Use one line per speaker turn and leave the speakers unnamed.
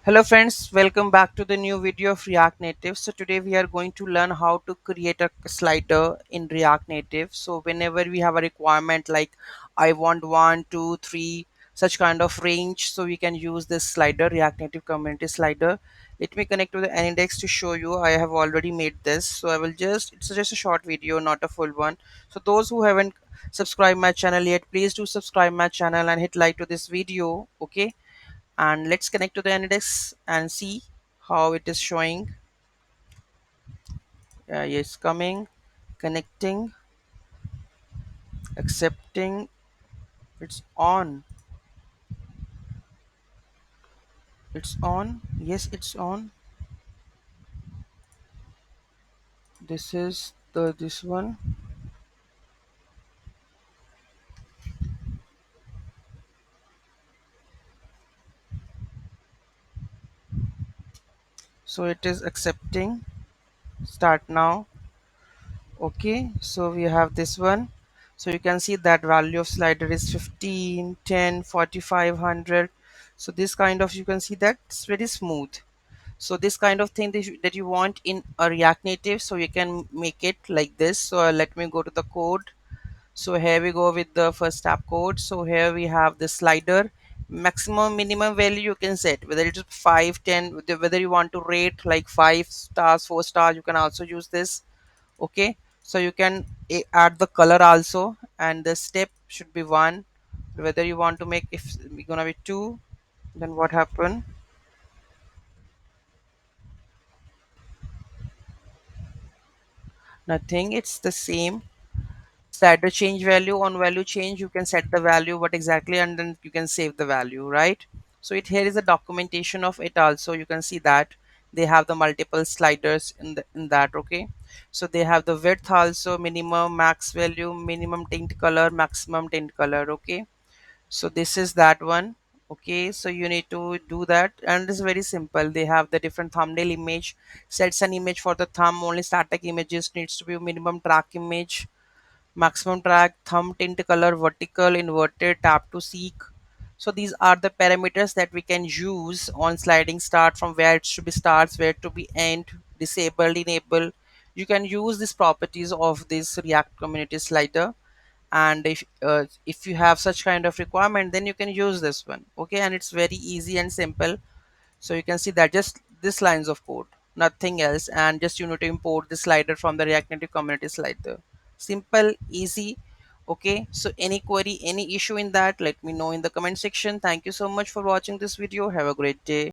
Hello friends, welcome back to the new video of React Native. So today we are going to learn how to create a slider in React Native. So whenever we have a requirement like I want one, two, three, such kind of range, so we can use this slider, React Native community slider. Let me connect to the index to show you. I have already made this. So I will it's just a short video, not a full one. So those who haven't subscribed my channel yet, please do subscribe my channel and hit like to this video. Okay, and let's connect to the index and see how it is showing. Yes, coming, connecting, accepting. It's on. It's on. Yes, it's on. This is the this one. So it is accepting. Start now. Okay, so we have this one. So you can see that value of slider is 15, 10, 45, 100. So this kind of, you can see that it's very smooth. So this kind of thing that you want in a React Native, so you can make it like this. So let me go to the code. So here we go with the first tab code. So here we have the slider. Maximum minimum value you can set, whether it's 5, 10, whether you want to rate like 5 stars, 4 stars, you can also use this. Okay, so you can add the color also, and the step should be 1. Whether you want to make, if we're gonna be 2, then what happen? Nothing, it's the same. Slider change value, on value change you can set the value what exactly, and then you can save the value, right? So it here is a documentation of it also. You can see that they have the multiple sliders in that. Okay, so they have the width also, minimum, max value, minimum tint color, maximum tint color. Okay, so this is that one. Okay, so you need to do that, and it's very simple. They have the different thumbnail image, sets an image for the thumb. Only static images needs to be minimum track image, maximum track, thumb tint color, vertical, inverted, tap to seek. So these are the parameters that we can use on sliding start, from where it should be starts, where to be end, disabled, enable. You can use these properties of this React community slider, and if you have such kind of requirement, then you can use this one. Okay, and it's very easy and simple. So you can see that just this lines of code, nothing else, and just you need to import the slider from the React Native community slider. Simple, easy. Okay, so any query, any issue in that, let me know in the comment section. Thank you so much for watching this video. Have a great day.